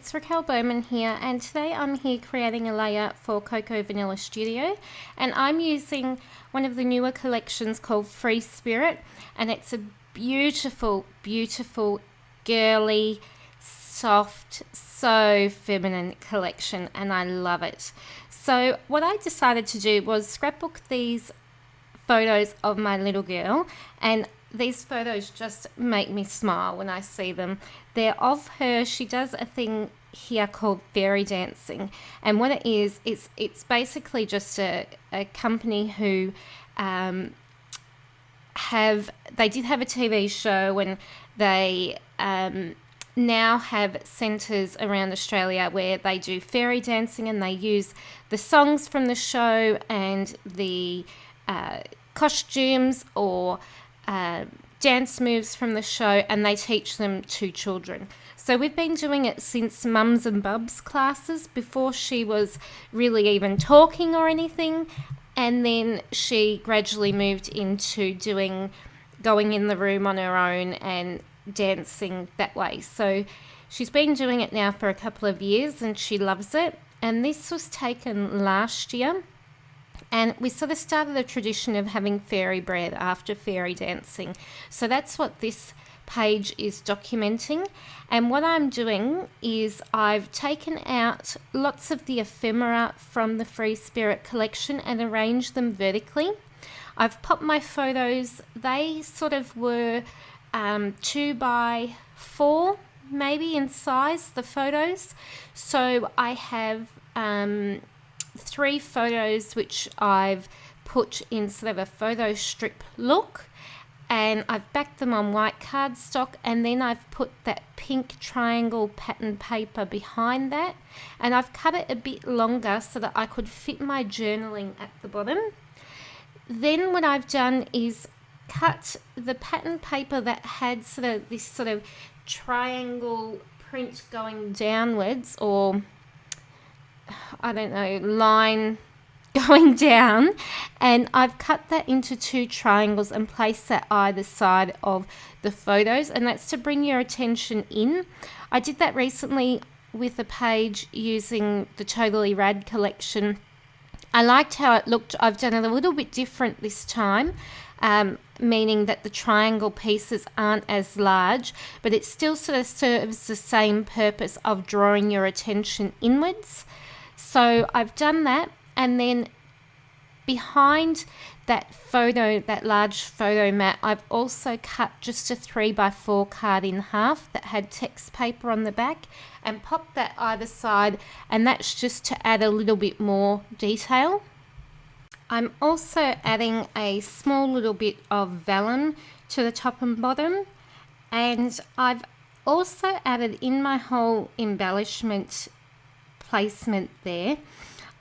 it's Raquel Bowman here, and today I'm here creating a layer for Cocoa Vanilla Studio, and I'm using one of the newer collections called Free Spirit, and it's a beautiful, beautiful, girly, soft, so feminine collection, and I love it. So what I decided to do was scrapbook these photos of my little girl, and these photos just make me smile when I see them. They're of her. She does a thing here called fairy dancing, and what it is, it's basically just a company who did have a TV show, and they now have centres around Australia where they do fairy dancing, and they use the songs from the show and the costumes or dance moves from the show, and they teach them to children. So we've been doing it since Mums and Bubs classes, before she was really even talking or anything, and then she gradually moved into going in the room on her own and dancing that way. So she's been doing it now for a couple of years and she loves it. And this was taken last year, and we sort of started a tradition of having fairy bread after fairy dancing. So that's what this page is documenting. And what I'm doing is I've taken out lots of the ephemera from the Free Spirit collection and arranged them vertically. I've popped my photos. They sort of were 2 by 4 maybe in size, the photos. So I have 3 photos which I've put in sort of a photo strip look, and I've backed them on white cardstock, and then I've put that pink triangle pattern paper behind that, and I've cut it a bit longer so that I could fit my journaling at the bottom. Then what I've done is cut the pattern paper that had this sort of triangle print going downwards, or I don't know, line going down, and I've cut that into 2 triangles and placed that either side of the photos, and that's to bring your attention in. I did that recently with a page using the Totally Rad collection. I liked how it looked. I've done it a little bit different this time, meaning that the triangle pieces aren't as large, but it still sort of serves the same purpose of drawing your attention inwards. So I've done that, and then behind that photo, that large photo mat, I've also cut just a 3 by 4 card in half that had text paper on the back, and popped that either side, and that's just to add a little bit more detail. I'm also adding a small little bit of vellum to the top and bottom, and I've also added in my whole embellishment placement there,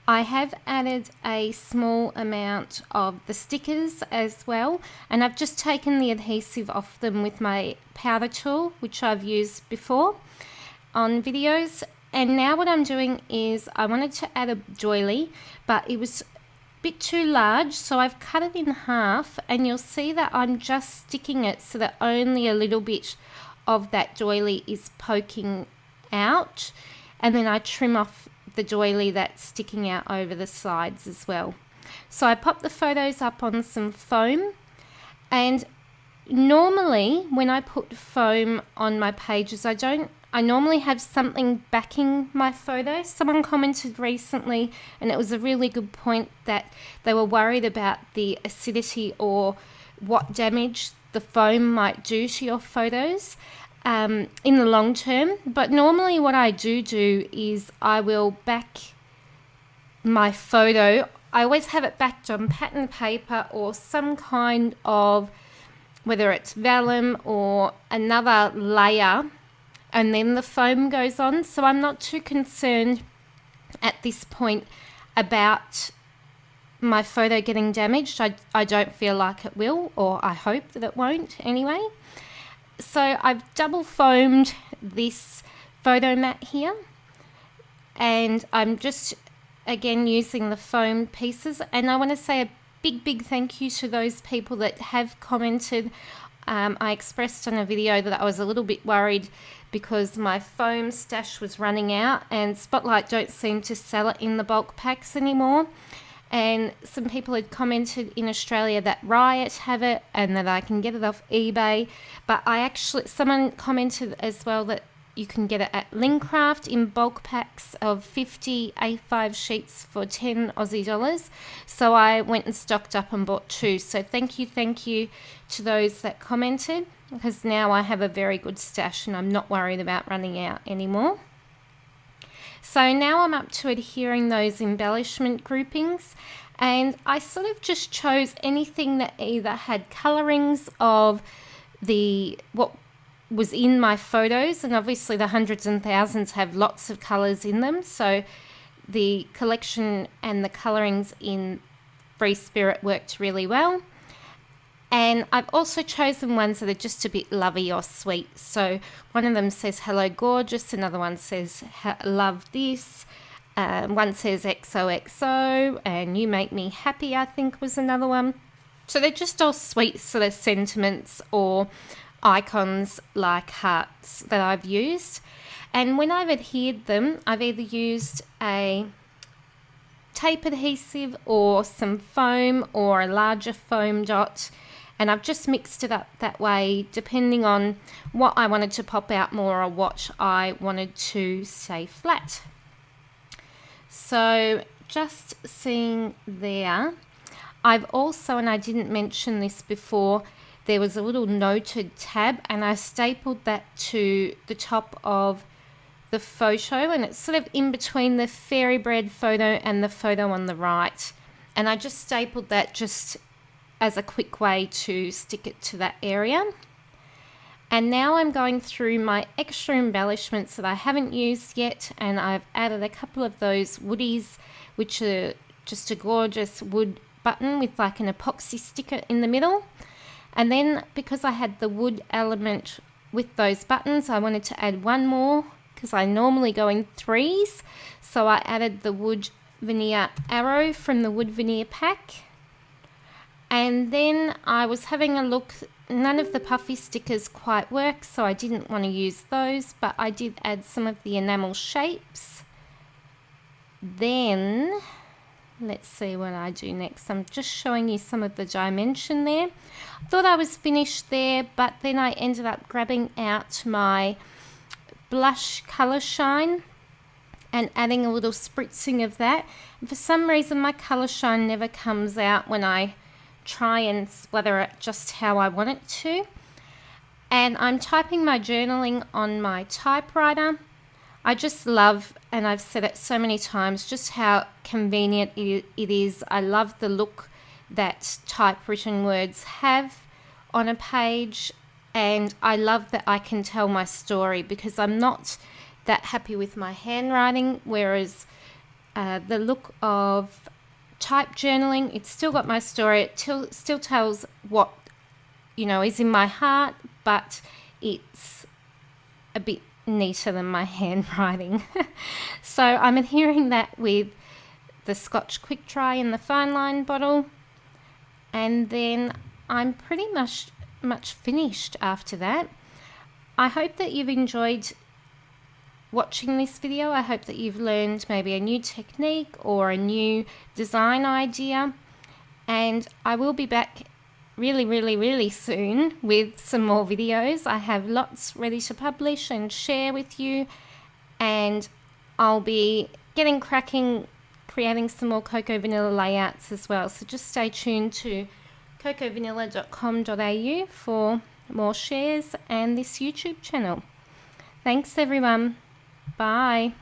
I have added a small amount of the stickers as well, and I've just taken the adhesive off them with my powder tool, which I've used before on videos. And now what I'm doing is I wanted to add a doily, but it was a bit too large, so I've cut it in half, and you'll see that I'm just sticking it so that only a little bit of that doily is poking out, and then I trim off the doily that's sticking out over the sides as well. So I pop the photos up on some foam, and normally when I put foam on my pages, I normally have something backing my photo. Someone commented recently, and it was a really good point, that they were worried about the acidity or what damage the foam might do to your photos in the long term. But normally what I do is I will back my photo. I always have it backed on pattern paper or some kind of, whether it's vellum or another layer, and then the foam goes on. So I'm not too concerned at this point about my photo getting damaged. I don't feel like it will, or I hope that it won't anyway. So I've double foamed this photo mat here, and I'm just again using the foam pieces. And I want to say a big thank you to those people that have commented. I expressed on a video that I was a little bit worried because my foam stash was running out, and Spotlight don't seem to sell it in the bulk packs anymore. And some people had commented in Australia that Riot have it and that I can get it off eBay. But someone commented as well that you can get it at Lincraft in bulk packs of 50 A5 sheets for 10 Aussie dollars. So I went and stocked up and bought 2. So thank you to those that commented, because now I have a very good stash and I'm not worried about running out anymore. So now I'm up to adhering those embellishment groupings, and I sort of just chose anything that either had colorings of what was in my photos, and obviously the hundreds and thousands have lots of colors in them, so the collection and the colorings in Free Spirit worked really well. And I've also chosen ones that are just a bit lovey or sweet. So one of them says, hello gorgeous. Another one says, love this. One says XOXO, and you make me happy, I think was another one. So they're just all sweet sort of sentiments or icons like hearts that I've used. And when I've adhered them, I've either used a tape adhesive or some foam or a larger foam dot. And I've just mixed it up that way, depending on what I wanted to pop out more or what I wanted to stay flat. So just seeing there, I've also, and I didn't mention this before, there was a little noted tab, and I stapled that to the top of the photo, and it's sort of in between the fairy bread photo and the photo on the right. And I just stapled that just as a quick way to stick it to that area. And now I'm going through my extra embellishments that I haven't used yet, and I've added a couple of those woodies, which are just a gorgeous wood button with like an epoxy sticker in the middle. And then because I had the wood element with those buttons, I wanted to add one more because I normally go in 3s. So I added the wood veneer arrow from the wood veneer pack. And then I was having a look, none of the puffy stickers quite work, so I didn't want to use those, but I did add some of the enamel shapes. Then, let's see what I do next. I'm just showing you some of the dimension there. I thought I was finished there, but then I ended up grabbing out my blush Colour Shine and adding a little spritzing of that. And for some reason, my Colour Shine never comes out when I try and splatter it just how I want it to. And I'm typing my journaling on my typewriter. I just love, and I've said it so many times, just how convenient it is. I love the look that typewritten words have on a page, and I love that I can tell my story, because I'm not that happy with my handwriting, whereas the look of type journaling, it's still got my story. It still tells what is in my heart, but it's a bit neater than my handwriting. So I'm adhering that with the Scotch Quick Dry in the fine line bottle, and then I'm pretty much finished after that. I hope that you've enjoyed watching this video. I hope that you've learned maybe a new technique or a new design idea, and I will be back really soon with some more videos. I have lots ready to publish and share with you, and I'll be getting cracking creating some more Cocoa Vanilla layouts as well, so just stay tuned to cocovanilla.com.au for more shares and this YouTube channel. Thanks everyone. Bye.